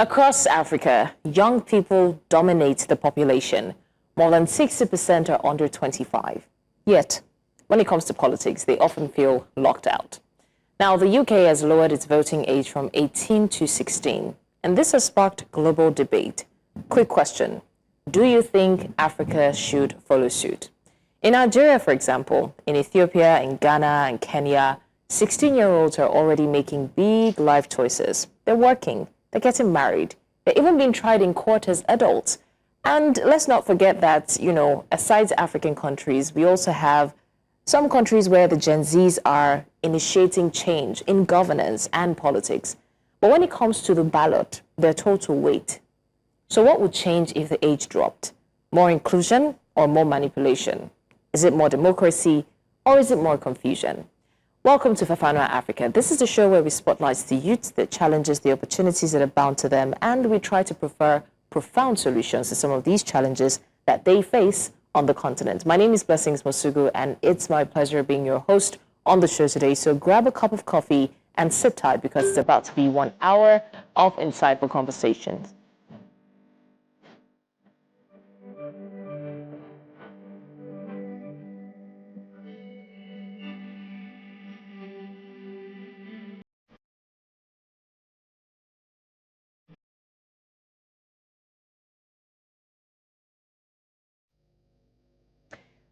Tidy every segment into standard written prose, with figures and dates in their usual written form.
Across Africa, young people dominate the population. More than 60% are under 25. Yet, when it comes to politics, they often feel locked out. Now, the UK has lowered its voting age from 18 to 16, and this has sparked global debate. Quick question: do you think Africa should follow suit? In Nigeria, for example, in Ethiopia, in Ghana, and Kenya, 16-year-olds are already making big life choices. They're working, they're getting married, they're even being tried in court as adults. And let's not forget that, aside African countries, we also have some countries where the Gen Zs are initiating change in governance and politics. But when it comes to the ballot, they're told to wait. So what would change if the age dropped? More inclusion or more manipulation? Is it more democracy or is it more confusion? Welcome to Fafanua Afrika. This is the show where we spotlight the youth, the challenges, the opportunities that are bound to them, and we try to prefer profound solutions to some of these challenges that they face on the continent. My name is Mosugu, and it's my pleasure being your host on the show today. So grab a cup of coffee and sit tight because it's about to be 1 hour of insightful conversations.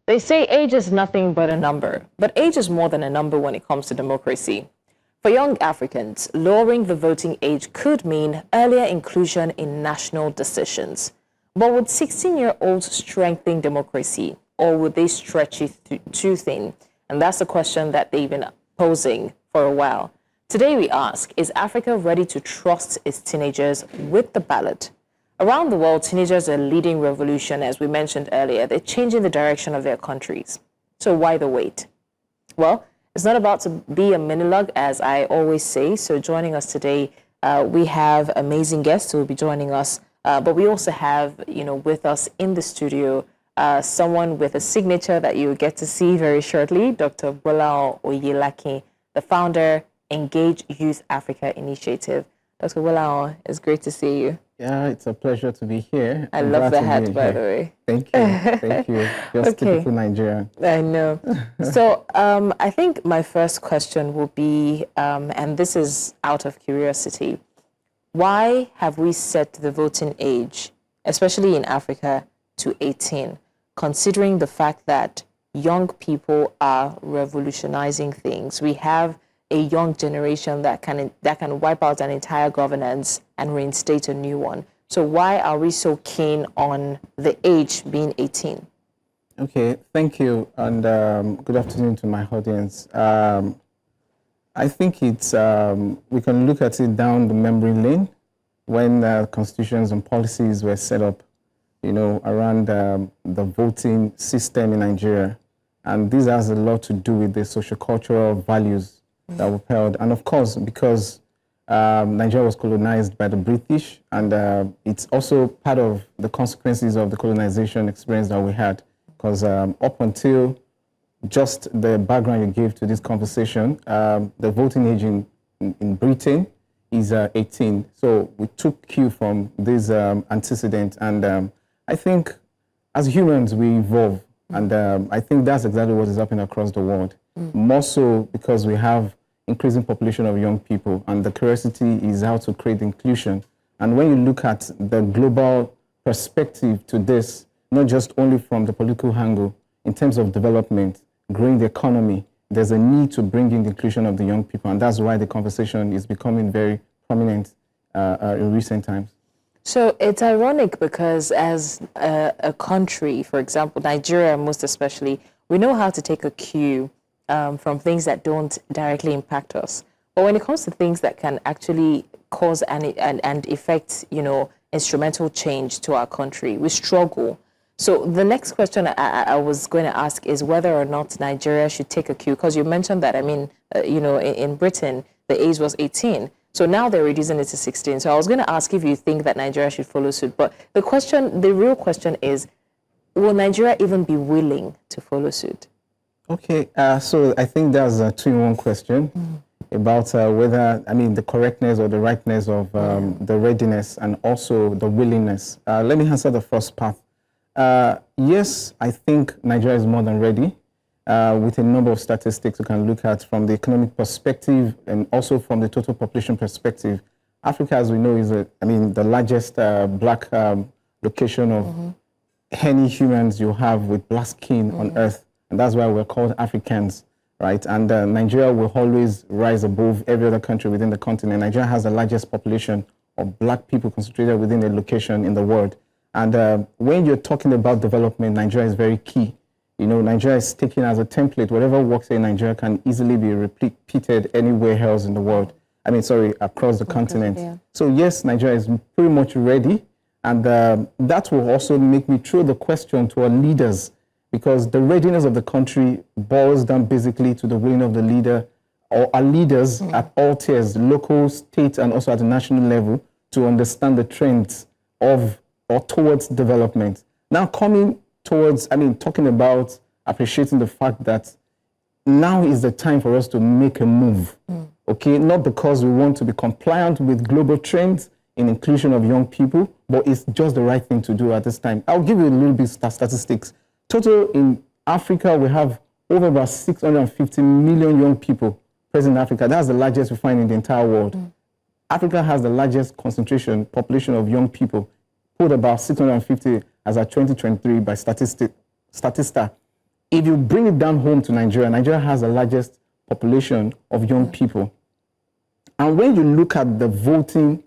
They say age is nothing but a number, but age is more than a number when it comes to democracy. For young Africans, lowering the voting age could mean earlier inclusion in national decisions. But would 16-year-olds strengthen democracy, or would they stretch it too thin? And that's the question that they've been posing for a while. Today we ask, is Africa ready to trust its teenagers with the ballot? Around the world, teenagers are leading revolution, as we mentioned earlier. They're changing the direction of their countries. So why the wait? Well, it's not about to be a monologue, as I always say. So joining us today, we have amazing guests who will be joining us. But we also have, with us in the studio, someone with a signature that you'll get to see very shortly, Dr. Gbolahan Oyelakin, the founder, Engage Youth Africa Initiative. Dr. Gbolahan, it's great to see you. Yeah, it's a pleasure to be here. I love the hat, by the way. Thank you. Thank you. Just typical Nigerian. I know. So I think my first question will be, and this is out of curiosity, why have we set the voting age, especially in Africa, to 18, considering the fact that young people are revolutionizing things? We have a young generation that can wipe out an entire governance and reinstate a new one. So why are we so keen on the age being 18? Okay, thank you, and good afternoon to my audience. I think it's we can look at it down the memory lane when constitutions and policies were set up, around the voting system in Nigeria, and this has a lot to do with the socio-cultural values that were held. And of course, because Nigeria was colonized by the British, and it's also part of the consequences of the colonization experience that we had. Because up until just the background you gave to this conversation, the voting age in Britain is 18. So we took cue from this antecedent. And I think as humans, we evolve. And I think that's exactly what is happening across the world. More so because we have increasing population of young people, and the curiosity is how to create inclusion. And when you look at the global perspective to this, not just only from the political angle, in terms of development, growing the economy, there's a need to bring in the inclusion of the young people, and that's why the conversation is becoming very prominent in recent times. So it's ironic because as a country, for example, Nigeria most especially, we know how to take a cue from things that don't directly impact us. But when it comes to things that can actually cause and affect, instrumental change to our country, we struggle. So the next question I was going to ask is whether or not Nigeria should take a cue, because you mentioned that, in Britain, the age was 18. So now they're reducing it to 16. So I was going to ask if you think that Nigeria should follow suit. But the real question is, will Nigeria even be willing to follow suit? Okay, so I think that's a two-in-one question. about whether, the correctness or the rightness of the readiness and also the willingness. Let me answer the first part. Yes, I think Nigeria is more than ready with a number of statistics we can look at from the economic perspective and also from the total population perspective. Africa, as we know, is the largest black location of any humans you have with black skin on earth. And that's why we're called Africans. Right, and Nigeria will always rise above every other country within the continent. Nigeria has the largest population of black people concentrated within a location in the world. And when you're talking about development, Nigeria is very key. Nigeria is taken as a template. Whatever works in Nigeria can easily be repeated anywhere else in the world. Across the continent. Yeah. So yes, Nigeria is pretty much ready. And that will also make me throw the question to our leaders, because the readiness of the country boils down basically to the willingness of the leader or our leaders at all tiers, local, state, and also at the national level, to understand the trends of or towards development. Now coming towards, talking about appreciating the fact that now is the time for us to make a move, okay? Not because we want to be compliant with global trends in inclusion of young people, but it's just the right thing to do at this time. I'll give you a little bit of statistics. Total in Africa, we have over about 650 million young people present in Africa. That's the largest we find in the entire world. Africa has the largest population of young people, put about 650 as at 2023 by Statista. If you bring it down home to Nigeria, Nigeria has the largest population of young people. And when you look at the voting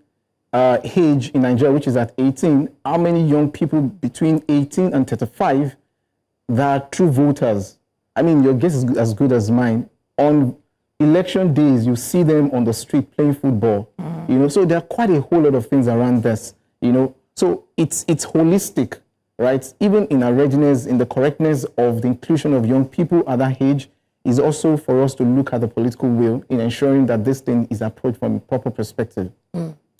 age in Nigeria, which is at 18, how many young people between 18 and 35 that are true voters? Your guess is as good as mine. On election days, you see them on the street playing football. So there are quite a whole lot of things around this. So it's holistic, right? Even in our readiness, in the correctness of the inclusion of young people at that age, is also for us to look at the political will in ensuring that this thing is approached from a proper perspective.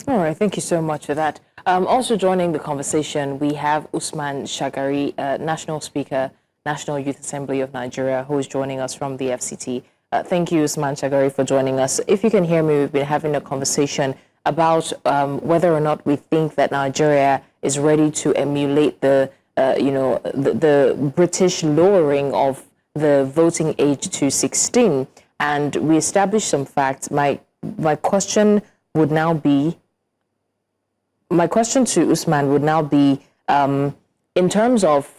All right, thank you so much for that. Also joining the conversation, we have Usman Shagari, National Speaker, National Youth Assembly of Nigeria, who is joining us from the FCT. Thank you, Usman Shagari, for joining us. If you can hear me, we've been having a conversation about whether or not we think that Nigeria is ready to emulate the British lowering of the voting age to 16. And we established some facts. My question would now be, my question to Usman would now be, in terms of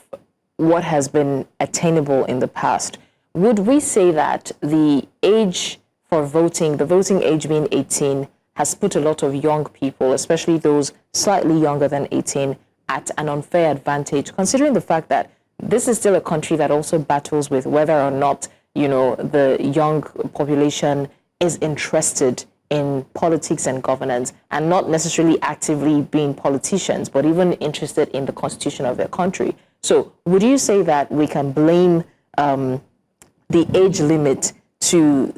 what has been attainable in the past, would we say that the age for voting, the voting age being 18, has put a lot of young people, especially those slightly younger than 18, at an unfair advantage, considering the fact that this is still a country that also battles with whether or not, the young population is interested in politics and governance, and not necessarily actively being politicians, but even interested in the constitution of their country. So would you say that we can blame the age limit to,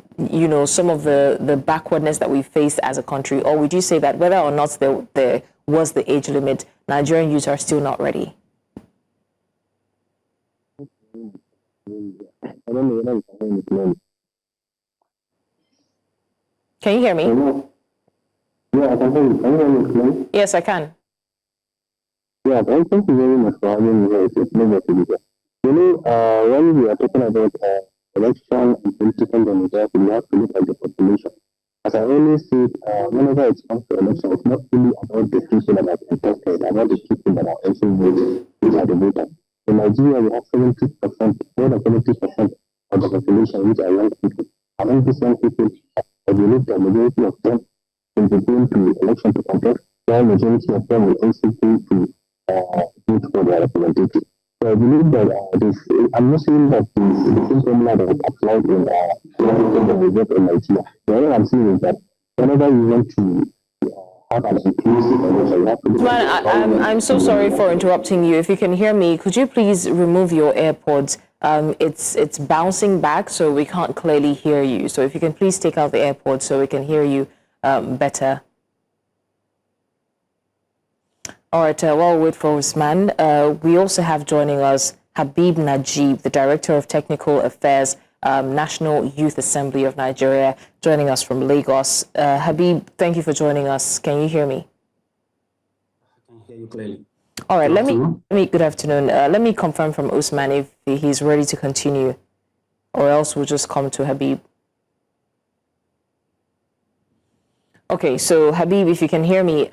some of the backwardness that we faced as a country? Or would you say that whether or not there was the age limit, Nigerian youth are still not ready? Can you hear me? Yeah, I can hear you. Can you hear me clearly? Yes, I can. Yeah, thank you very much for having me here. It's a pleasure to be here. When we are talking about election and political demography, we have to look at the population. As I always say, whenever it comes to election, it's not really about the people that are contested, about the people that are actually voting, which are the voters. In Nigeria, we have 70%, more than 70% of the population which are young people. Among these young people, I believe the majority of them will be going to election to contest, while majority of them will also go to vote for their representative. So I believe that I'm not saying that the same formula that is applied in Nigeria. What I'm saying is that whenever you want to have an inclusive election, you have to look at I'm so sorry for interrupting you. If you can hear me, could you please remove your AirPods? It's bouncing back, so we can't clearly hear you. So if you can please take out the AirPods so we can hear you better. All right, we'll wait for Usman. We also have joining us Habeeb Najeeb, the Director of Technical Affairs National Youth Assembly of Nigeria, joining us from Lagos. Habeeb, thank you for joining us. Can you hear me? I can hear you clearly. All right, let me good afternoon. Let me confirm from Usman if he's ready to continue, or else we'll just come to Habeeb. Okay, so Habeeb, if you can hear me,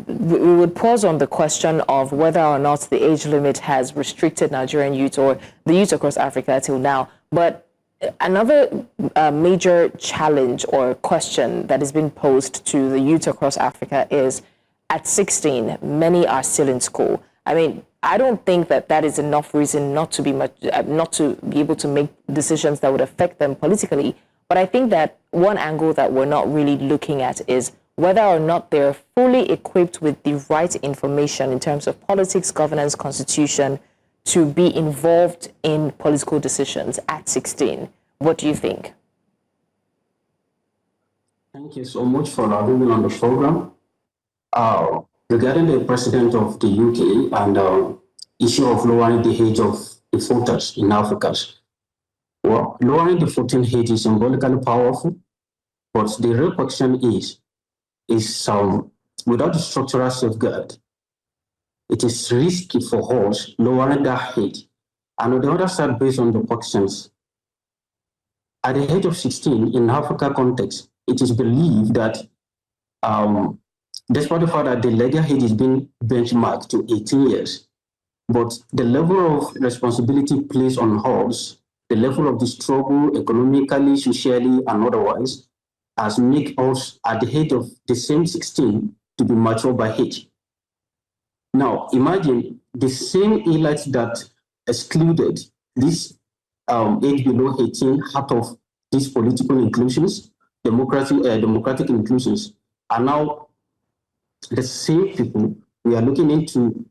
we would pause on the question of whether or not the age limit has restricted Nigerian youth or the youth across Africa till now. But another major challenge or question that has been posed to the youth across Africa is, at 16, many are still in school. I mean, I don't think that is enough reason not to be able to make decisions that would affect them politically. But I think that one angle that we're not really looking at is whether or not they're fully equipped with the right information in terms of politics, governance, constitution, to be involved in political decisions at 16. What do you think? Thank you so much for having me on the program. Regarding the president of the UK and issue of lowering the age of the voters in Africa, well, lowering the voting age is symbolically powerful, but the real question is without the structural safeguard, it is risky for us lowering that age. And on the other side, based on the questions, at the age of 16 in Africa context, it is believed that despite the fact that the legal age is being benchmarked to 18 years, but the level of responsibility placed on us, the level of the struggle economically, socially, and otherwise, has made us at the age of the same 16 to be mature by age. Now, imagine the same elites that excluded this age below 18 out of these political inclusions, democratic inclusions, are now the same people we are looking into.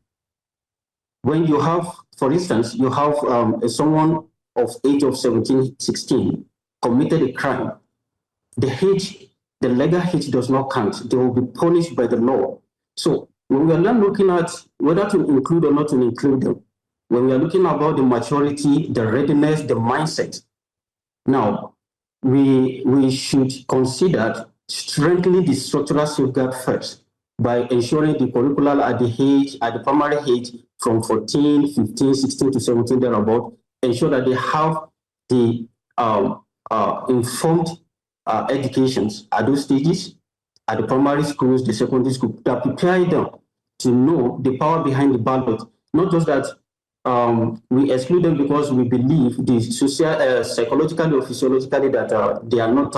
When you have, for instance, you have someone of age of 17, 16 committed a crime, the legal age does not count. They will be punished by the law. So when we are not looking at whether to include or not to include them, when we are looking about the maturity, the readiness, the mindset, now we should consider strengthening the structural safeguard first by ensuring the curricular at the primary age from 14, 15, 16 to 17 thereabout, ensure that they have the informed educations at those stages, at the primary schools, the secondary school, that prepare them to know the power behind the ballot. Not just that we exclude them because we believe the social, psychologically or physiologically that they are not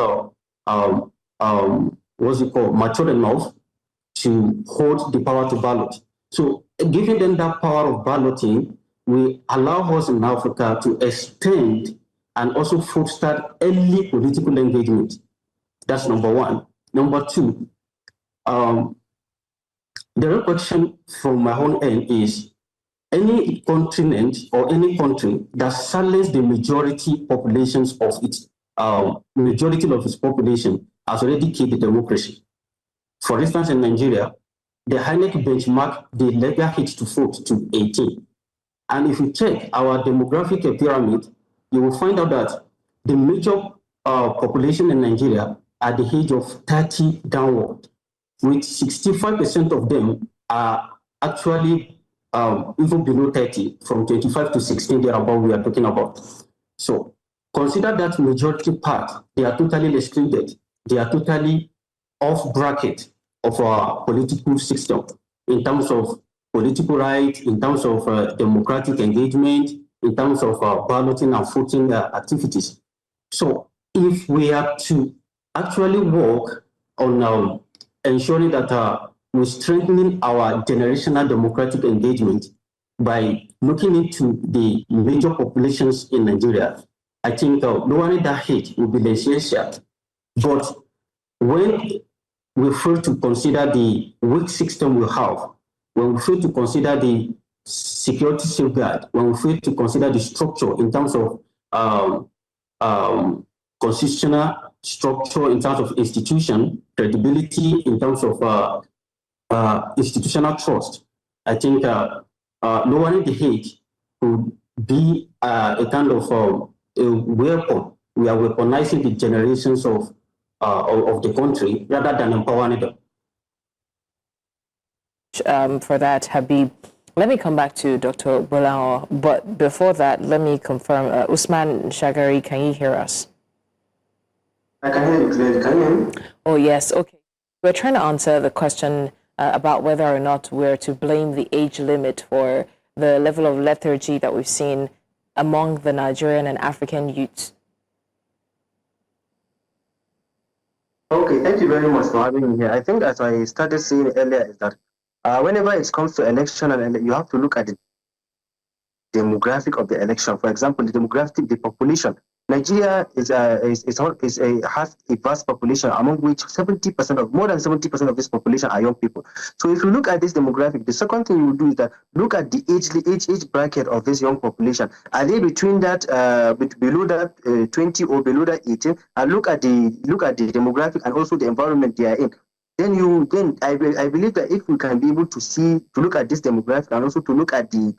mature enough to hold the power to ballot. So giving them that power of balloting will allow us in Africa to extend and also foster early political engagement. That's number one. Number two, the real question from my own end is, any continent or any country that silences the majority populations of its majority of its population has already killed the democracy. For instance, in Nigeria, the INEC benchmark the legal age to vote to 18. And if you check our demographic pyramid, you will find out that the major population in Nigeria at the age of 30 downward, with 65% of them are actually even below 30, from 25 to 16, thereabout we are talking about. So consider that majority part, they are totally excluded. They are totally off bracket of our political system in terms of political rights, in terms of democratic engagement, in terms of balloting and voting activities. So if we are to actually work on ensuring that we're strengthening our generational democratic engagement by looking into the major populations in Nigeria, I think lowering that age will be essential. But when we fail to consider the weak system we have, when we fail to consider the security safeguard, when we fail to consider the structure in terms of constitutional structure, in terms of institution, credibility, in terms of institutional trust, I think lowering the age could be a kind of a weapon we are weaponizing the generations of the country rather than empowering them. For that, Habeeb. Let me come back to Dr. Gbolahan, but before that, let me confirm. Usman Shagari, can you hear us? I can hear you clearly. Can you hear me? Oh, yes. Okay. We're trying to answer the question about whether or not we're to blame the age limit for the level of lethargy that we've seen among the Nigerian and African youths. Okay, thank you very much for having me here. I think, as I started saying earlier, is that whenever it comes to election, and you have to look at the demographic of the election. For example, the demographic, the population. Nigeria has a vast population, among which 70% of more than 70% of this population are young people. So if you look at this demographic, the second thing you will do is that look at the age bracket of this young population. Are they between that below that 20 or below that 18? And look at the demographic and also the environment they are in. Then I believe that if we can be able to look at this demographic and also to look at the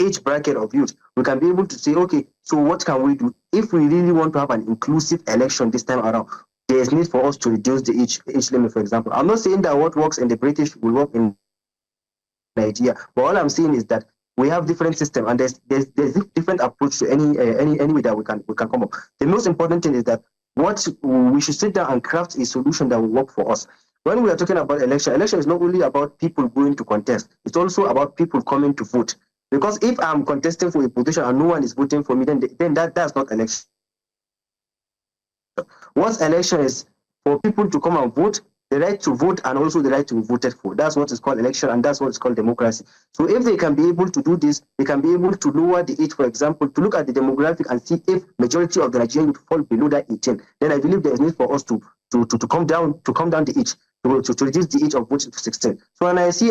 age bracket of youth, we can be able to say, okay, so what can we do if we really want to have an inclusive election this time around? There is need for us to reduce the age limit, for example. I'm not saying that what works in the British will work in Nigeria, but all I'm saying is that we have different systems, and there's different approach to any way that we can come up. The most important thing is that we should sit down and craft a solution that will work for us. When we are talking about election is not only about people going to contest, it's also about people coming to vote. Because if I'm contesting for a position and no one is voting for me, then that's not election. What election is for people to come and vote, the right to vote and also the right to be voted for. That's what is called election, and that's what is called democracy. So if they can be able to do this, they can be able to lower the age, for example, to look at the demographic and see if majority of the Nigerians would fall below that 18. Then I believe there is need for us to come down the age, to reduce the age of voting to 16. So when I see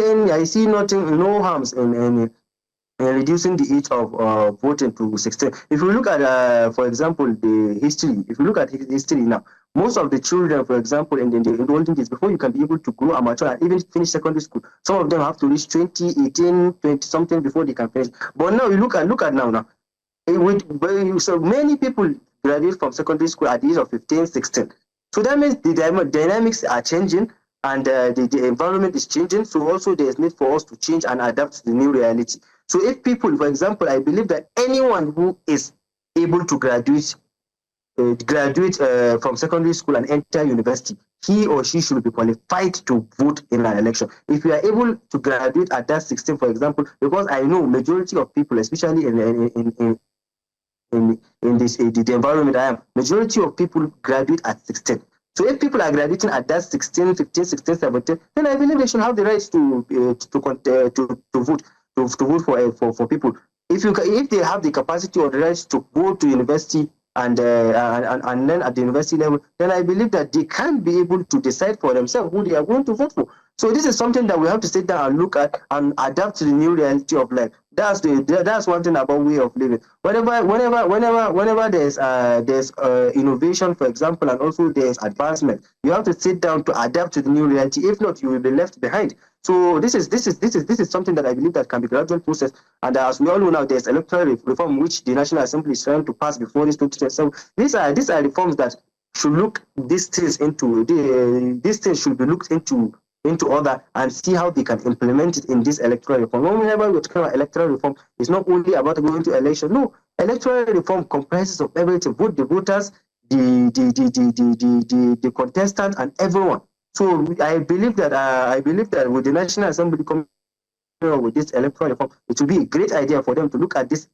no harms in reducing the age of voting to 16. If you look at, for example, the history, now, most of the children, for example, in the olden days, before you can be able to grow and mature and even finish secondary school, some of them have to reach 20, 18, 20 something before they can finish. But now you look at now. So many people graduate from secondary school at the age of 15, 16. So that means the dynamics are changing, and the environment is changing. So also there is need for us to change and adapt to the new reality. So if people, for example, I believe that anyone who is able to graduate from secondary school and enter university, he or she should be qualified to vote in an election. If you are able to graduate at that 16, for example, because I know majority of people, especially in this the environment I am, majority of people graduate at 16. So if people are graduating at that 16, 15, 16, 17, then I believe they should have the rights to vote. To vote for people. If they have the capacity or the rights to go to university and learn at the university level, then I believe that they can be able to decide for themselves who they are going to vote for. So this is something that we have to sit down and look at and adapt to the new reality of life. That's one thing about way of living. Whenever there's innovation, for example, and also there's advancement, you have to sit down to adapt to the new reality. If not, you will be left behind. So this is something that I believe that can be a gradual process. And as we all know now, there's electoral reform which the National Assembly is trying to pass before this 2027. These are reforms that should look these things should be looked into order and see how they can implement it in this electoral reform. Whenever we're talking about electoral reform, it's not only about going to election. No, electoral reform comprises of everything, both the voters, the contestants, and everyone. So I believe that with the National Assembly coming with this electoral reform, it will be a great idea for them to look at this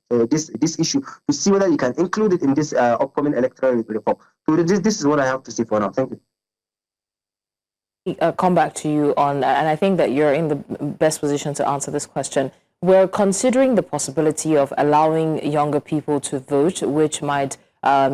issue to see whether you can include it in this upcoming electoral reform. So this is what I have to say for now. Thank you. Come back to you on, and I think that you're in the best position to answer this question. We're considering the possibility of allowing younger people to vote, which might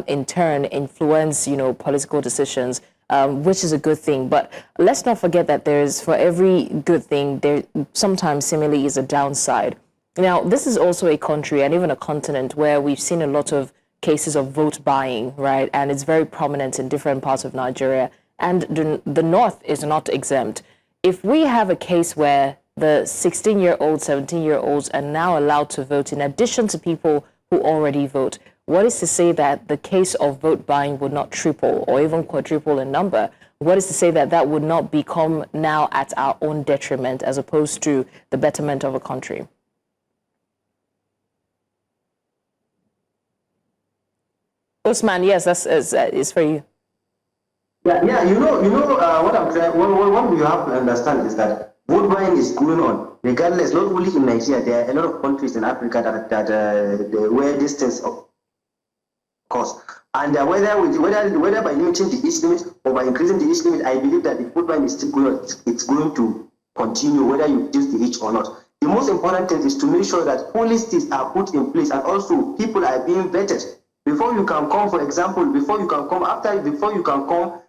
in turn influence, political decisions, which is a good thing. But let's not forget that for every good thing, there sometimes seemingly is a downside. Now, this is also a country and even a continent where we've seen a lot of cases of vote buying, right? And it's very prominent in different parts of Nigeria. And the North is not exempt. If we have a case where the 16-year-olds, 17-year-olds are now allowed to vote in addition to people who already vote, what is to say that the case of vote buying would not triple or even quadruple in number? What is to say that that would not become now at our own detriment as opposed to the betterment of a country? Usman, yes, is for you. Yeah. You know. What I'm trying. What we have to understand is that vote buying is going on, regardless. Not only in Nigeria, there are a lot of countries in Africa that where this things cost. And whether by limiting the age limit or by increasing the age limit, I believe that the vote buying is still going. It's going to continue whether you reduce the age or not. The most important thing is to make sure that policies are put in place and also people are being vetted. Before you can come, for example, before you can come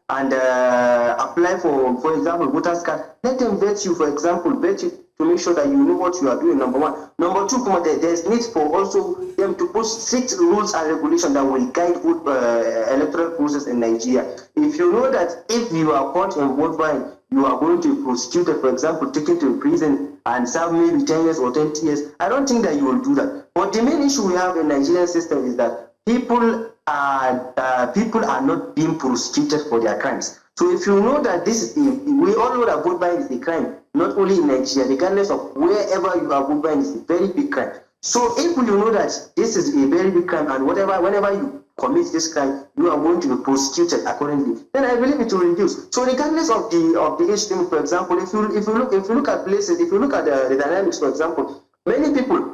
and apply for example, voters card, let them vet you, for example, vet you to make sure that you know what you are doing, number one. Number two, there's need for also them to put strict rules and regulations that will guide electoral process in Nigeria. If you know that if you are caught in vote buying, you are going to be prosecuted, for example, taken to prison and serve maybe 10 years or 20 years, I don't think that you will do that. But the main issue we have in the Nigerian system is that people are not being prosecuted for their crimes. So if you know that we all know that vote buying is a crime, not only in Nigeria, regardless of wherever you are, vote buying is a very big crime. So if you know that this is a very big crime and whenever you commit this crime, you are going to be prosecuted accordingly, then I believe it will reduce. So regardless of the age limit, for example, if you look at places, if you look at the dynamics, for example, many people,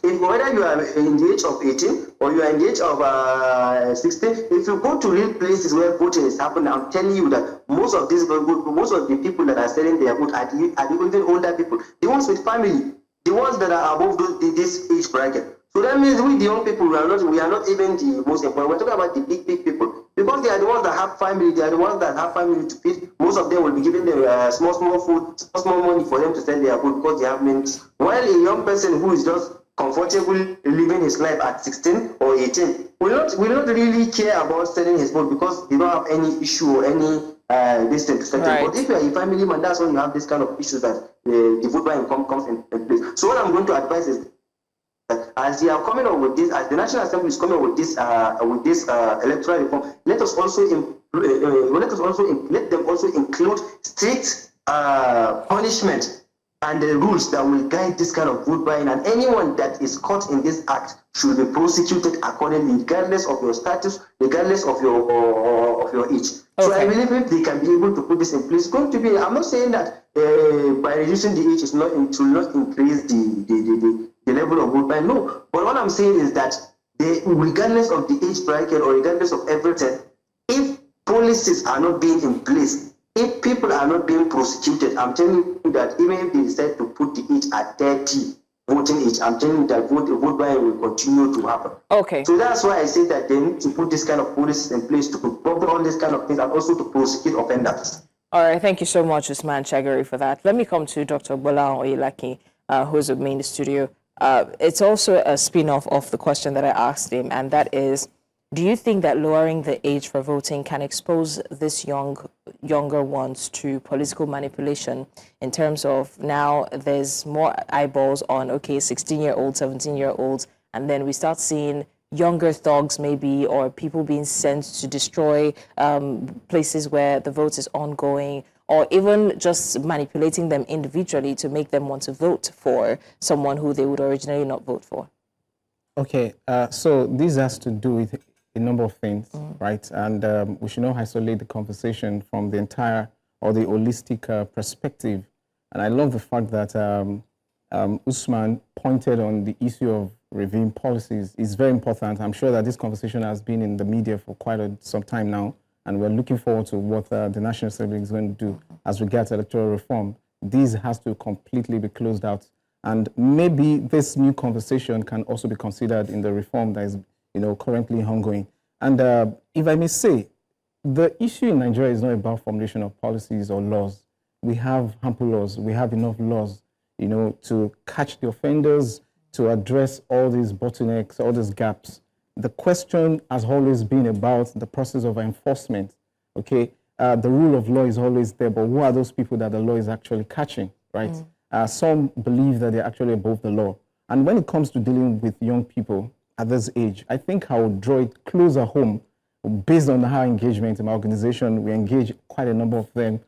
whether you are in the age of 18 or you are in the age of 16, if you go to real places where voting is happening, I'm telling you that most of the people that are selling their vote are even older people, the ones with family, the ones that are above this age bracket. So that means we, the young people, we are not even the most important. We're talking about the big people, because they are the ones that have family. They are the ones that have family to feed. Most of them will be giving them small food, small money for them to sell their food because they have means. While a young person who is just comfortable living his life at 16 or 18 will not really care about selling his vote because they don't have any issue or any distance to settle. Right. But if you are a family man, that's when you have this kind of issues that the vote buying comes in place. So what I'm going to advise is that as they are coming up with this, as the National Assembly is coming up with this electoral reform, let them also include strict punishment and the rules that will guide this kind of vote buying, and anyone that is caught in this act should be prosecuted accordingly, regardless of your status, regardless of your age. Okay. So I believe if they can be able to put this in place, it's going to be. I'm not saying that by reducing the age it will not increase the level of vote buying. No, but what I'm saying is that regardless of the age bracket or regardless of everything, if policies are not being in place, if people are not being prosecuted, I'm telling you that even if they decide to put the age at 30 voting age, I'm telling you that vote buying will continue to happen. Okay. So that's why I say that they need to put this kind of policies in place to cover all these kind of things and also to prosecute offenders. All right. Thank you so much, Usman Shagari, for that. Let me come to Dr. Gbolahan Oyelakin, who's with me in the studio. It's also a spin-off of the question that I asked him, and that is, do you think that lowering the age for voting can expose these younger ones to political manipulation in terms of now there's more eyeballs on, okay, 16-year-olds, 17-year-olds, and then we start seeing younger thugs maybe or people being sent to destroy places where the vote is ongoing, or even just manipulating them individually to make them want to vote for someone who they would originally not vote for? Okay, so this has to do with a number of things, right? And we should not isolate the conversation from the entire or the holistic perspective. And I love the fact that Usman pointed on the issue of reviewing policies. It's very important. I'm sure that this conversation has been in the media for quite some time now, and we're looking forward to what the National Assembly is going to do as regards electoral reform. This has to completely be closed out. And maybe this new conversation can also be considered in the reform that is currently ongoing. And if I may say, the issue in Nigeria is not about formulation of policies or laws. We have ample laws. We have enough laws, to catch the offenders, to address all these bottlenecks, all these gaps. The question has always been about the process of enforcement, okay? The rule of law is always there, but who are those people that the law is actually catching, right? Some believe that they're actually above the law. And when it comes to dealing with young people, at this age. I think I would draw it closer home based on our engagement in my organization. We engage quite a number of them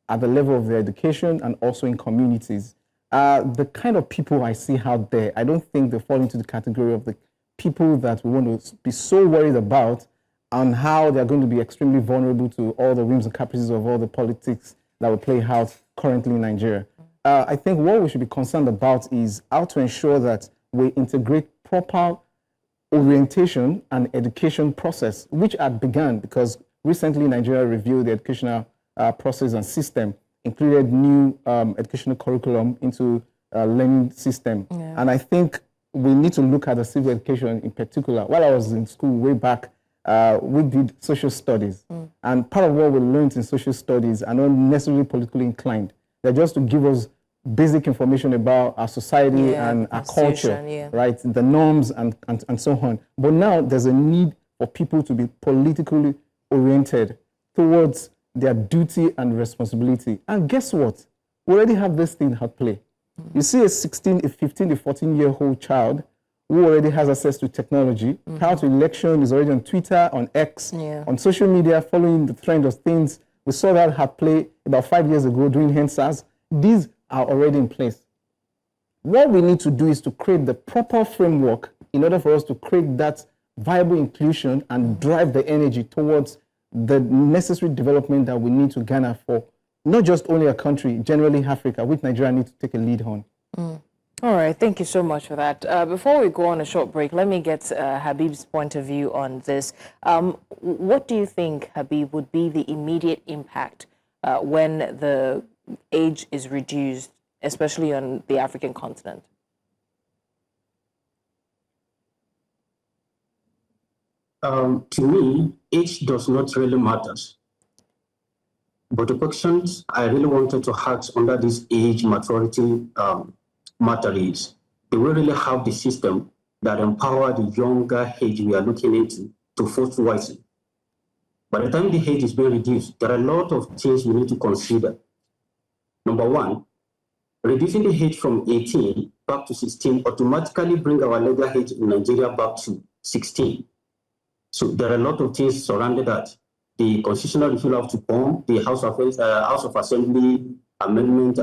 at the level of their education and also in communities. The kind of people I see out there, I don't think they fall into the category of the people that we want to be so worried about on how they're going to be extremely vulnerable to all the whims and caprices of all the politics that will play out currently in Nigeria. I think what we should be concerned about is how to ensure that we integrate proper orientation and education process, which had begun because recently Nigeria reviewed the educational process and system, included new educational curriculum into learning system. Yeah. And I think we need to look at the civil education in particular. While I was in school way back, we did social studies. And part of what we learned in social studies are not necessarily politically inclined. They're just to give us basic information about our society and our culture, right? The norms and so on. But now there's a need for people to be politically oriented towards their duty and responsibility. And guess what? We already have this thing at play. You see a 15 to 14-year-old child who already has access to technology. Prior to election, is already on Twitter, on X, on social media, following the trend of things. We saw that at play about 5 years ago during HENSAS. These are already in place. What we need to do is to create the proper framework in order for us to create that viable inclusion and drive the energy towards the necessary development that we need to garner for not just only a country, generally Africa, which Nigeria needs to take a lead on. All right, thank you so much for that. Before we go on a short break, let me get Habeeb's point of view on this. What do you think, Habeeb, would be the immediate impact when the age is reduced, especially on the African continent? To me, age does not really matter. But the questions I really wanted to ask under this age maturity matter is, do we really have the system that empower the younger age we are looking into to vote wisely? By the time the age is being reduced, there are a lot of things we need to consider. Number one, reducing the age from 18 back to 16 automatically bring our legal age in Nigeria back to 16. So there are a lot of things surrounding that. The constitutional review have to come, the House of Assembly amendment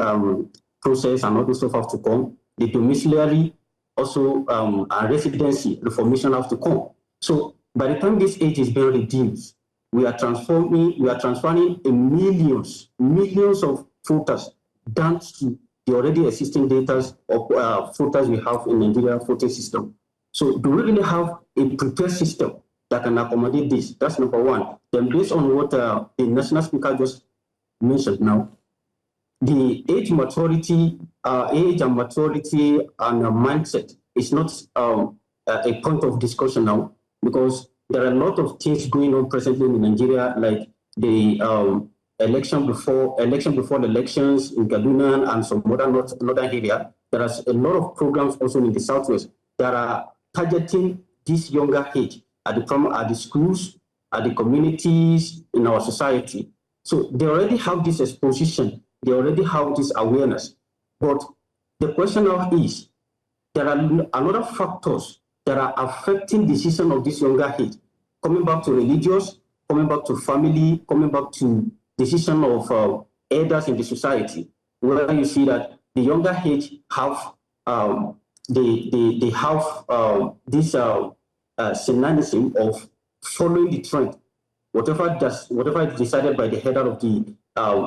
process and all this stuff have to come. The domiciliary also and residency reformation have to come. So by the time this age is being reduced, we are transferring millions of voters down to the already existing data of voters we have in Nigeria voting system. So do we really have a prepared system that can accommodate this? That's number one. Then based on what the national speaker just mentioned now, the age and maturity and mindset is not a point of discussion now, because there are a lot of things going on presently in Nigeria, like the election before the elections in Kaduna and some other northern area. There are a lot of programs also in the southwest that are targeting this younger age at the schools, at the communities, in our society. So they already have this exposition, they already have this awareness. But the question now is, there are a lot of factors that are affecting the decision of this younger age, coming back to religious, coming back to family, coming back to decision of elders in the society, where you see that the younger age have they have this synonymism of following the trend, whatever is decided by the head of the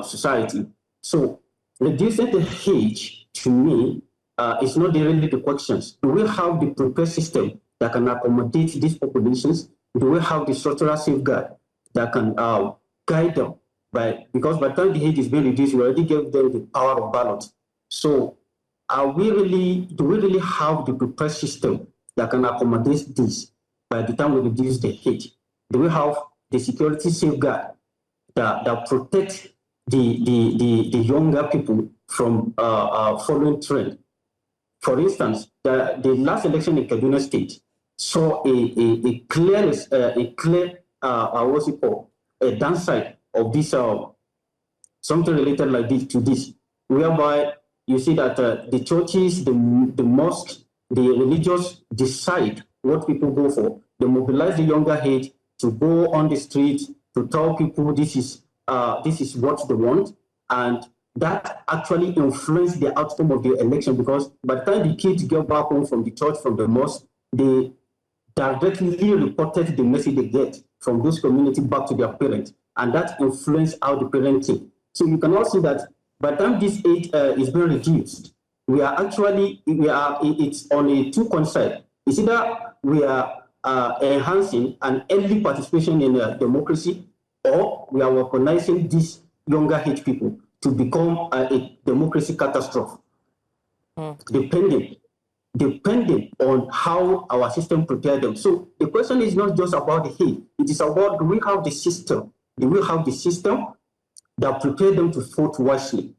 society. So reducing the age, to me, is not really the questions. Do we have the prepared system that can accommodate these populations? Do we have the structural safeguard that can guide them? Because by the time the age is being reduced, we already gave them the power of ballot. So do we really have the prepared system that can accommodate this by the time we reduce the age? Do we have the security safeguard that protect the younger people from following trend? For instance, the last election in Kaduna State saw a clear a downside of this something related like this to this, whereby you see that the churches, the mosques, the religious decide what people go for. They mobilize the younger age to go on the street to tell people this is what they want, and that actually influenced the outcome of the election, because by the time the kids get back home from the church, from the mosque, they directly reported the message they get from those communities back to their parents, and that influenced how the parenting. So you can also see that by the time this age is being reduced, it's on a two-con side. It's either we are enhancing an early participation in democracy, or we are weaponizing these younger age people to become a democracy catastrophe, depending on how our system prepared them. So the question is not just about the hate, it is about, do we have the system that prepare them to vote wisely?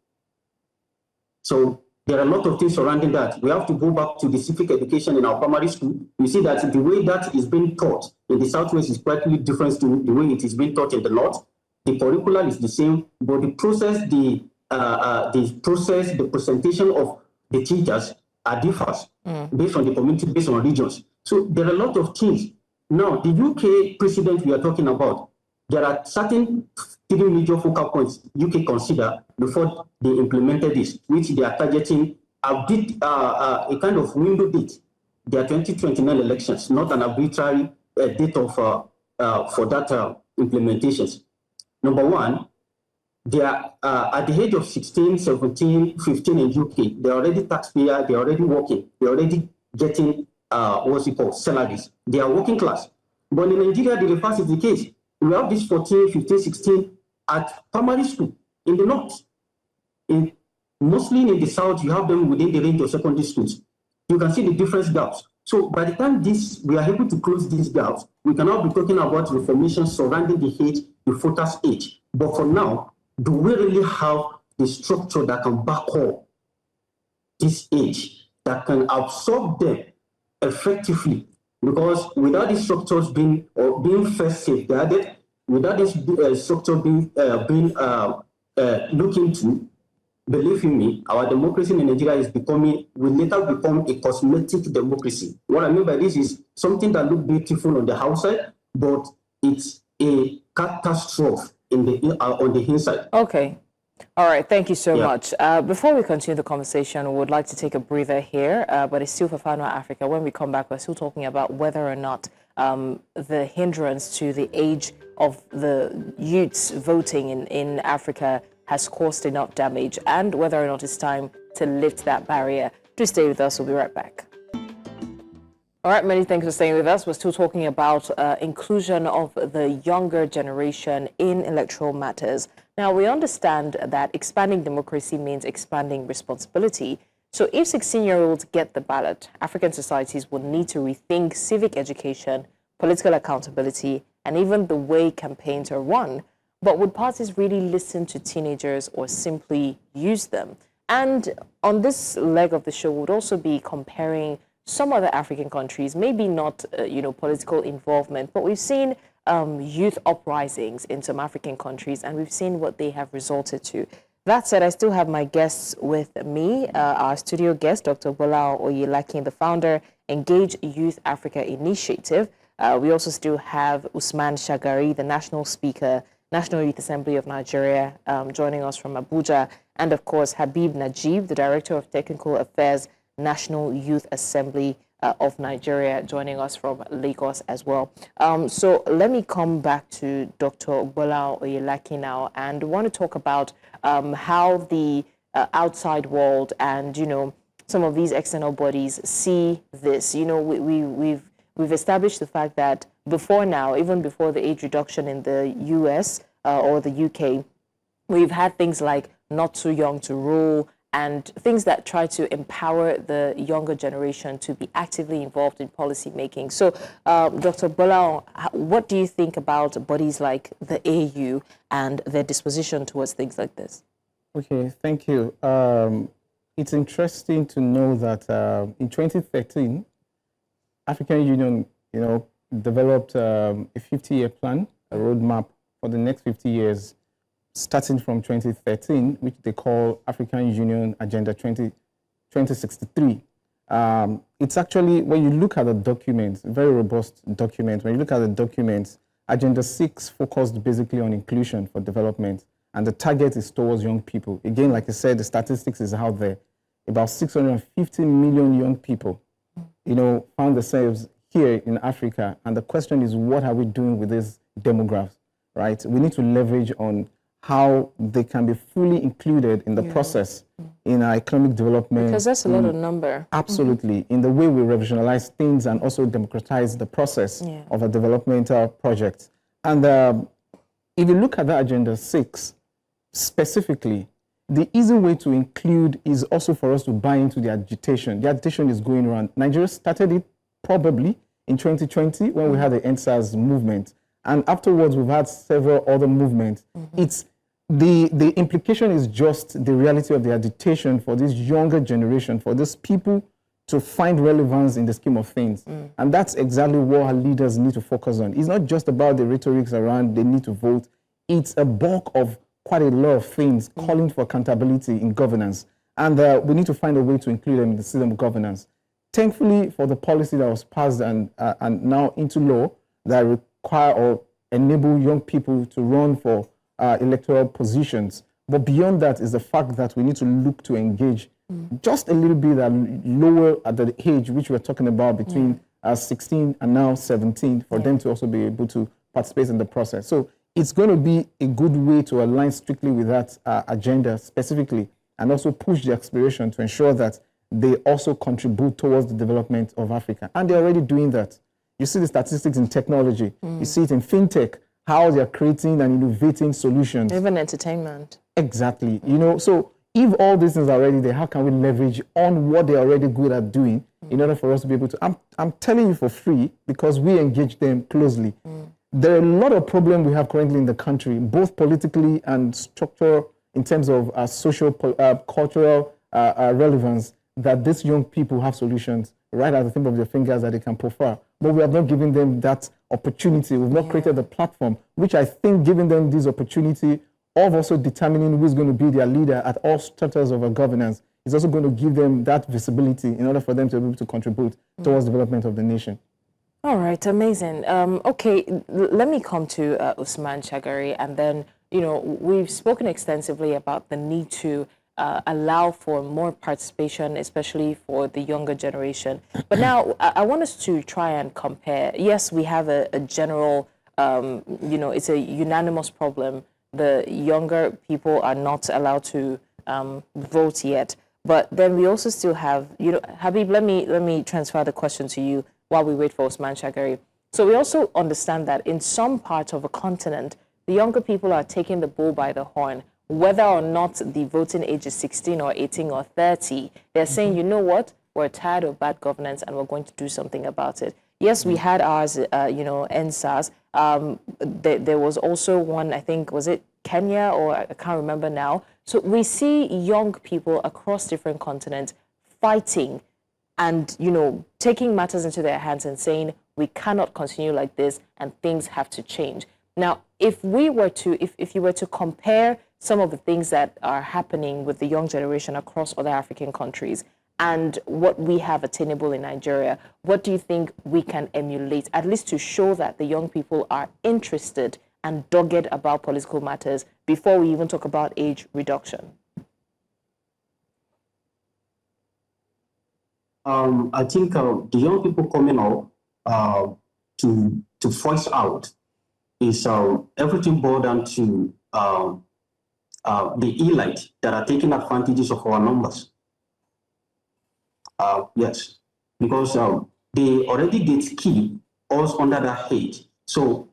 So there are a lot of things surrounding that. We have to go back to the civic education in our primary school. We see that the way that is being taught in the Southwest is quite different to the way it is being taught in the North. The curriculum is the same, but the process, the presentation of the teachers are differs based on the community, based on regions. So there are a lot of things. Now, the UK precedent we are talking about, there are certain 3 major focal points UK consider before they implemented this, which they are targeting a kind of window date. Their 2029 elections, not an arbitrary date of for that implementations. Number one, they are at the age of 16, 17, 15 in UK, they're already taxpayer, they're already working, they're already getting salaries. They are working class. But in Nigeria, the reverse is the case. We have this 14, 15, 16 at primary school in the North. Mostly in the South, you have them within the range of secondary schools. You can see the different gaps. So by the time we are able to close these gaps, we can now be talking about reformation surrounding the age, the voters' age. But for now, do we really have the structure that can back up this age, that can absorb them effectively? Because without these structures being first safeguarded, without this structure being looked into, believe you me, our democracy in Nigeria will later become a cosmetic democracy. What I mean by this is something that looks beautiful on the outside, but it's a catastrophe on the inside. Okay. All right. Thank you so much. Before we continue the conversation, we would like to take a breather here, but it's still Fafanua Africa. When we come back, we're still talking about whether or not the hindrance to the age of the youths voting in Africa has caused enough damage, and whether or not it's time to lift that barrier. Do stay with us. We'll be right back. All right, many thanks for staying with us. We're still talking about inclusion of the younger generation in electoral matters. Now, we understand that expanding democracy means expanding responsibility. So if 16-year-olds get the ballot, African societies will need to rethink civic education, political accountability, and even the way campaigns are run. But would parties really listen to teenagers or simply use them? And on this leg of the show, we'll also be comparing some other African countries, maybe not, political involvement, but we've seen youth uprisings in some African countries, and we've seen what they have resulted to. That said, I still have my guests with me, our studio guest, Dr. Gbolahan Oyelakin, the founder, Engage Youth Africa Initiative. We also still have Usman Shagari, the national speaker, National Youth Assembly of Nigeria, joining us from Abuja, and of course, Habeeb Najeeb, the Director of Technical Affairs, National Youth Assembly of Nigeria, joining us from Lagos as well. So let me come back to Dr. Gbolahan Oyelakin now, and want to talk about how the outside world and, some of these external bodies see this. We've established the fact that before now, even before the age reduction in the US or the UK, we've had things like not too young to rule, and things that try to empower the younger generation to be actively involved in policy making. So, Dr. Gbolahan, what do you think about bodies like the AU and their disposition towards things like this? Okay, thank you. It's interesting to know that in 2013, African Union, developed a 50-year plan, a roadmap for the next 50 years, starting from 2013, which they call African Union Agenda 2063. It's actually, when you look at the documents, very robust document, when you look at the documents, Agenda 6 focused basically on inclusion for development, and the target is towards young people. Again, like I said, the statistics is out there. About 650 million young people, found themselves here in Africa, and the question is, what are we doing with these demographics, right? We need to leverage on how they can be fully included in the process in our economic development. Because that's a lot of number. Absolutely. In the way we revitalize things and also democratize the process of a developmental project. And if you look at the Agenda 6, specifically, the easy way to include is also for us to buy into the agitation. The agitation is going around. Nigeria started it probably in 2020 when we had the NSAS movement. And afterwards, we've had several other movements. It's the implication is just the reality of the agitation for this younger generation, for these people to find relevance in the scheme of things. And that's exactly what our leaders need to focus on. It's not just about the rhetorics around they need to vote. It's a bulk of quite a lot of things calling for accountability in governance. And we need to find a way to include them in the system of governance. Thankfully, for the policy that was passed and now into law that require or enable young people to run for electoral positions. But beyond that is the fact that we need to look to engage just a little bit lower at the age which we're talking about, between 16 and now 17, for them to also be able to participate in the process. So it's going to be a good way to align strictly with that agenda specifically, and also push the aspiration to ensure that they also contribute towards the development of Africa. And they're already doing that. You see the statistics in technology. You see it in fintech, how they're creating and innovating solutions. Even entertainment. Exactly. So if all these things are already there, how can we leverage on what they're already good at doing in order for us to be able to... I'm telling you for free, because we engage them closely. There are a lot of problems we have currently in the country, both politically and structural, in terms of social, cultural relevance, that these young people have solutions right at the tip of their fingers that they can prefer. But we have not given them that opportunity. We've not created the platform, which I think giving them this opportunity of also determining who is going to be their leader at all structures of our governance is also going to give them that visibility in order for them to be able to contribute towards the development of the nation. All right, amazing. Okay, let me come to Usman Shagari, and then, we've spoken extensively about the need to allow for more participation, especially for the younger generation. But now I want us to try and compare. Yes, we have a general, it's a unanimous problem. The younger people are not allowed to vote yet. But then we also still have, Habeeb, let me transfer the question to you while we wait for Usman Shagari. So we also understand that in some parts of a continent, the younger people are taking the bull by the horn. Whether or not the voting age is 16 or 18 or 30, they're saying, you know what, we're tired of bad governance and we're going to do something about it. Yes, we had ours, NSAS. There was also one, I think, was it Kenya, or I can't remember now. So we see young people across different continents fighting and, taking matters into their hands and saying, we cannot continue like this and things have to change. Now, if you were to compare some of the things that are happening with the young generation across other African countries and what we have attainable in Nigeria, what do you think we can emulate, at least to show that the young people are interested and dogged about political matters before we even talk about age reduction? I think the young people coming out to voice out is everything boiled down to the elite that are taking advantages of our numbers. Yes, because they already gatekeep us under that hate. So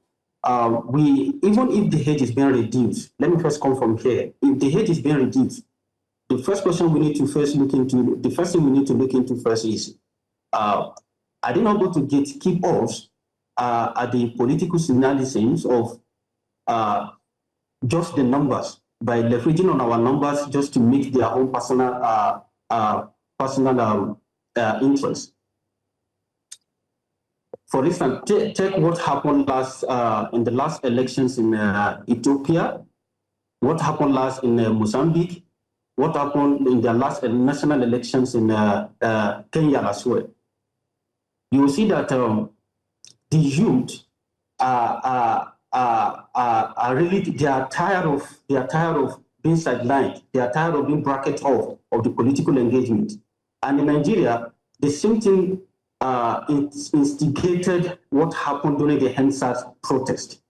even if the hate is being reduced, let me first come from here. If the hate is being reduced, the first question we need to first look into, the first thing we need to look into first is, are they not going to gatekeep us at the political analysis of just the numbers, by leveraging on our numbers just to meet their own personal interests? For instance, take what happened in the last elections in Ethiopia, what happened last in Mozambique, what happened in the last national elections in Kenya as well, you will see that the youth are really, they are tired of being sidelined. They are tired of being bracketed off of the political engagement. And in Nigeria, the same thing instigated what happened during the NSAS protest.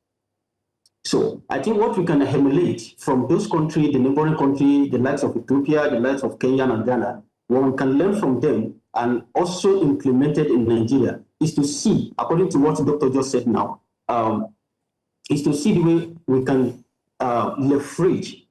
So I think what we can emulate from those countries, the neighboring countries, the likes of Ethiopia, the likes of Kenya and Ghana, what we can learn from them and also implement it in Nigeria is to see, according to what the doctor just said now, is to see the way we can leverage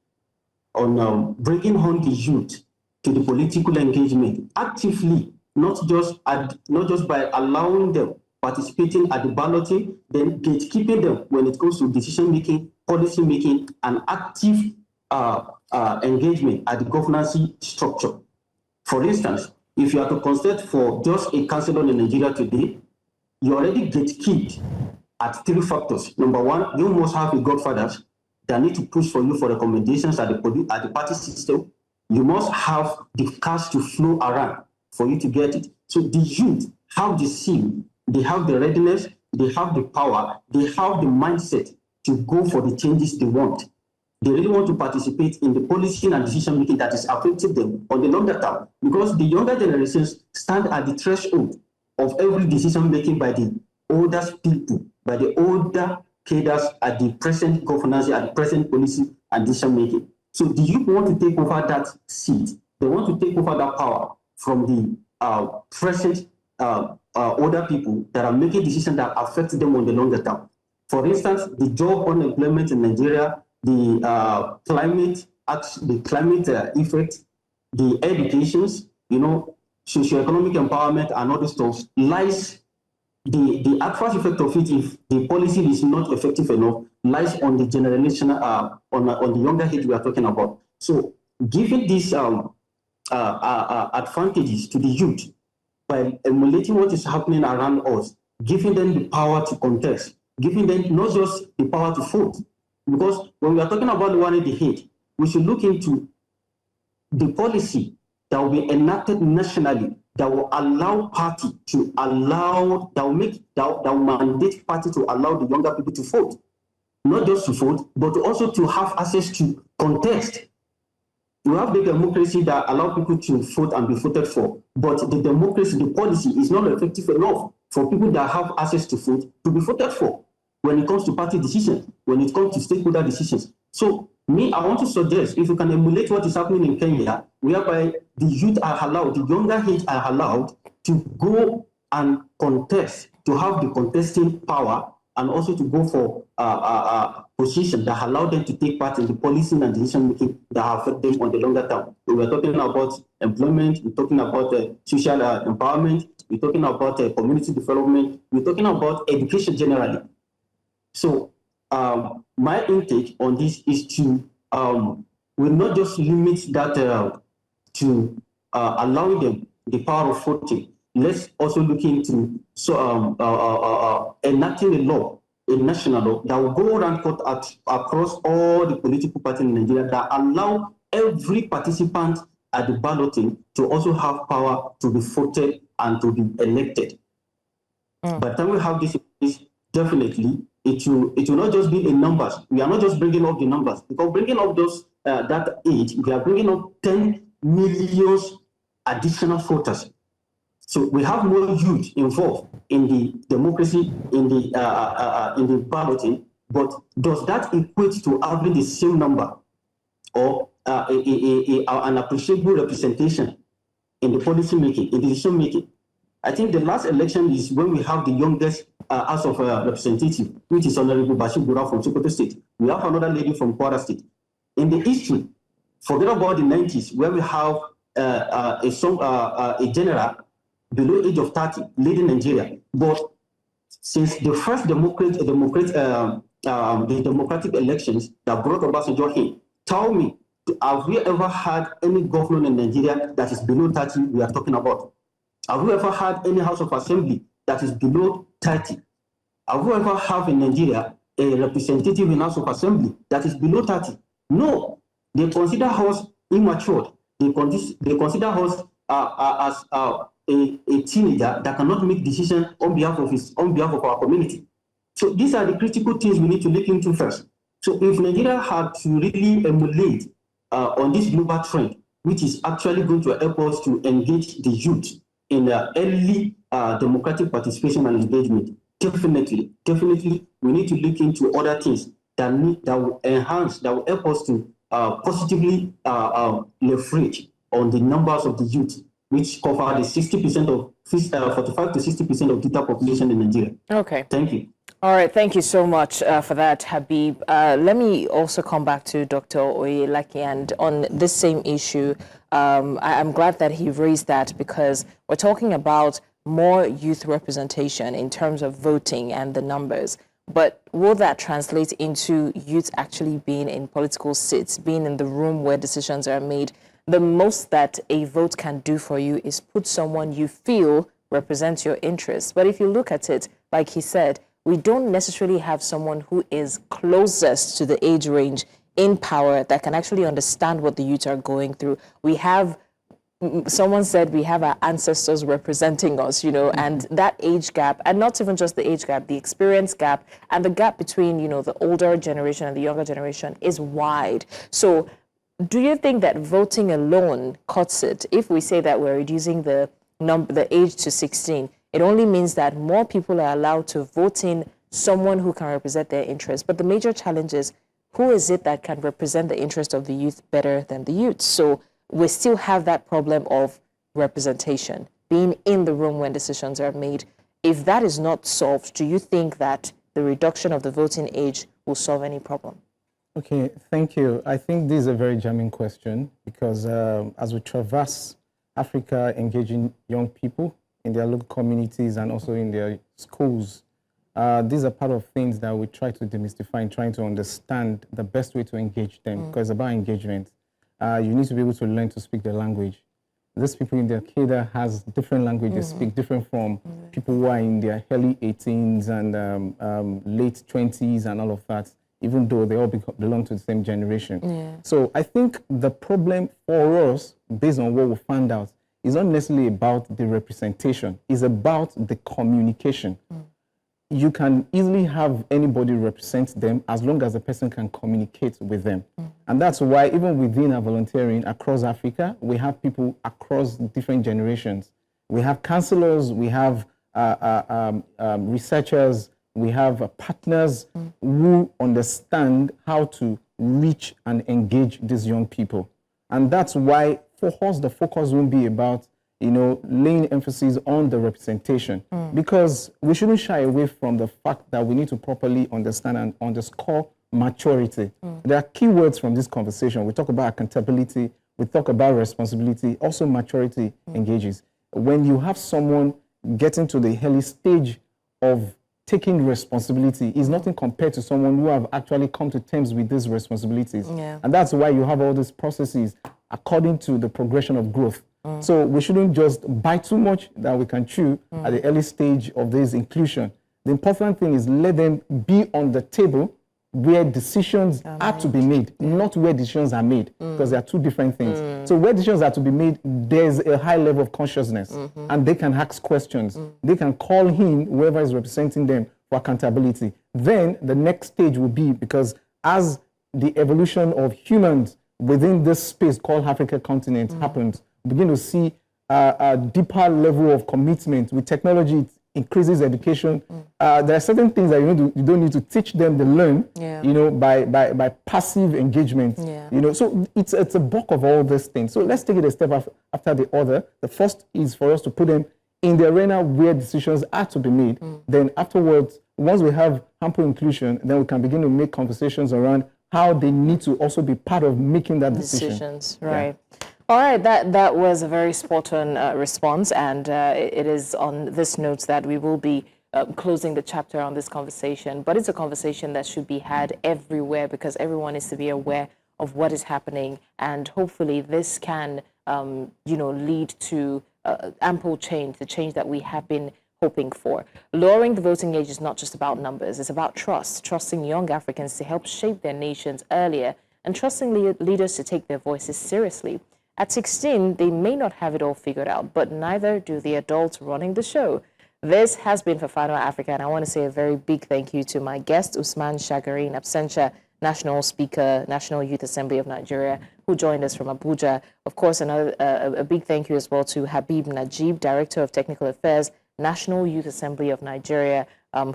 on bringing on the youth to the political engagement actively, not just by allowing them participating at the balloting, then gatekeeping them when it comes to decision making, policy making, and active engagement at the governance structure. For instance, if you are to consult for just a councillor in Nigeria today, you already gatekeeped at 3 factors. Number 1, you must have a godfather that need to push for you for recommendations at the party system. You must have the cash to flow around for you to get it. So the youth have the zeal, they have the readiness, they have the power, they have the mindset to go for the changes they want. They really want to participate in the policy and decision making that is affecting them on the longer term, because the younger generations stand at the threshold of every decision making by the older people, by the older cadres at the present governance, at the present policy and decision making. So the youth want to take over that seat. They want to take over that power from the present older people that are making decisions that affect them on the longer term. For instance, the job unemployment in Nigeria, the climate effect, the educations, socioeconomic empowerment and other stuff lies. The adverse effect of it, if the policy is not effective enough, lies on the generation, on the younger age we are talking about. So, giving these advantages to the youth by emulating what is happening around us, giving them the power to contest, giving them not just the power to vote, because when we are talking about the one in the head, we should look into the policy that will be enacted nationally that will allow party to allow, that will mandate party to allow the younger people to vote. Not just to vote, but also to have access to contest. We have the democracy that allow people to vote and be voted for, but the democracy, the policy is not effective enough for people that have access to vote to be voted for when it comes to party decisions, when it comes to stakeholder decisions. So I want to suggest, if you can emulate what is happening in Kenya, whereby the youth are allowed, the younger age are allowed to go and contest, to have the contesting power, and also to go for positions that allow them to take part in the policy and decision making that affect them on the longer term. So we're talking about employment, we're talking about social empowerment, we're talking about community development, we're talking about education generally. So my intake on this is to will not just limit that to allowing them the power of voting. Let's also look into enacting a law, a national law that will go around across all the political parties in Nigeria that allow every participant at the balloting to also have power to be voted and to be elected. By the time we have this, definitely it will not just be in numbers. We are not just bringing up the numbers, because bringing up those that age, we are bringing up 10 million additional voters. So we have more youth involved in the democracy, in the balloting, but does that equate to having the same number or an appreciable representation in the policy making, in the decision making? I think the last election is when we have the youngest House of Representatives, which is Honorable Bashir Bura from Sokoto State. We have another lady from Kwara State. In the history, forget about the 90s, where we have a general below age of 30 leading Nigeria. But since the first democratic elections that brought Obasanjo in, tell me, have we ever had any governor in Nigeria that is below 30 we are talking about? Have we ever had any House of Assembly that is below 30? Have we ever have in Nigeria a representative in House of Assembly that is below 30? No. They consider us immature. They consider us as a teenager that cannot make decisions on behalf of our community. So these are the critical things we need to look into first. So if Nigeria had to really emulate on this global trend, which is actually going to help us to engage the youth in early democratic participation and engagement, definitely, we need to look into other things that will enhance, that will help us to positively leverage on the numbers of the youth, which cover the 60% of 45 to 60% of total population in Nigeria. Okay. Thank you. All right, thank you so much for that, Habeeb. Let me also come back to Dr. Oyelakin, and on this same issue, I'm glad that he raised that, because we're talking about more youth representation in terms of voting and the numbers. But will that translate into youth actually being in political seats, being in the room where decisions are made? The most that a vote can do for you is put someone you feel represents your interests. But if you look at it, like he said, we don't necessarily have someone who is closest to the age range in power that can actually understand what the youth are going through. We have, someone said, we have our ancestors representing us, you know, and that age gap, and not even just the age gap, the experience gap, and the gap between, you know, the older generation and the younger generation is wide. So do you think that voting alone cuts it? If we say that we're reducing the age to 16, it only means that more people are allowed to vote in someone who can represent their interests. But the major challenge is, who is it that can represent the interest of the youth better than the youth? So we still have that problem of representation, being in the room when decisions are made. If that is not solved, do you think that the reduction of the voting age will solve any problem? Okay, thank you. I think this is a very jamming question, because as we traverse Africa, engaging young people in their local communities and also in their schools, these are part of things that we try to demystify and trying to understand the best way to engage them, because it's about engagement. You need to be able to learn to speak the language. These people in their cadre has different language they speak, different from people who are in their early 18s and late 20s and all of that, even though they all belong to the same generation. Yeah. So I think the problem for us, based on what we found out, is not necessarily about the representation. It's about the communication. You can easily have anybody represent them as long as the person can communicate with them. And that's why even within our volunteering across Africa, we have people across different generations. We have counselors, we have researchers, we have partners who understand how to reach and engage these young people. And that's why for us, the focus won't be about, you know, laying emphasis on the representation, because we shouldn't shy away from the fact that we need to properly understand and underscore maturity. There are key words from this conversation. We talk about accountability, we talk about responsibility, also maturity engages. When you have someone getting to the early stage of taking responsibility, is nothing compared to someone who have actually come to terms with these responsibilities. Yeah. And that's why you have all these processes according to the progression of growth. So we shouldn't just buy too much that we can chew at the early stage of this inclusion. The important thing is let them be on the table where decisions are to be made, not where decisions are made, because they are two different things. So where decisions are to be made, there's a high level of consciousness, and they can ask questions. They can call in whoever is representing them for accountability. Then the next stage will be, because as the evolution of humans within this space called Africa continent happens, begin to see a deeper level of commitment with technology. It increases education. There are certain things that you don't need to teach them to learn, you know, by passive engagement. You know, so it's a bulk of all these things. So let's take it a step after the other. The first is for us to put them in the arena where decisions are to be made. Then afterwards, once we have ample inclusion, then we can begin to make conversations around how they need to also be part of making that decision. Decisions, right. Yeah. All right, that was a very spot-on response, and it is on this note that we will be closing the chapter on this conversation. But it's a conversation that should be had everywhere, because everyone needs to be aware of what is happening, and hopefully this can, you know, lead to ample change, the change that we have been hoping for. Lowering the voting age is not just about numbers; it's about trust, trusting young Africans to help shape their nations earlier and trusting leaders to take their voices seriously. At 16, they may not have it all figured out, but neither do the adults running the show. This has been Fafanua Afrika, and I want to say a very big thank you to my guest, Usman Shagari, in absentia, National Speaker, National Youth Assembly of Nigeria, who joined us from Abuja. Of course, a big thank you as well to Habeeb Najeeb, Director of Technical Affairs, National Youth Assembly of Nigeria,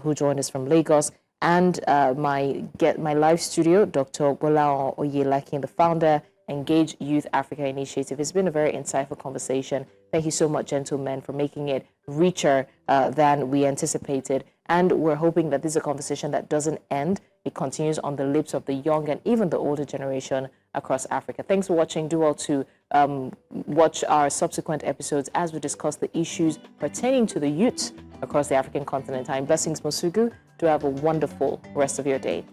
who joined us from Lagos, and my live studio, Dr. Gbolahan Oyelakin, the founder, Engage Youth Africa Initiative. It's been a very insightful conversation. Thank you so much, gentlemen, for making it richer than we anticipated. And we're hoping that this is a conversation that doesn't end. It continues on the lips of the young and even the older generation across Africa. Thanks for watching. Do well to watch our subsequent episodes as we discuss the issues pertaining to the youth across the African continent. I'm Blessings Mosugu. Do have a wonderful rest of your day.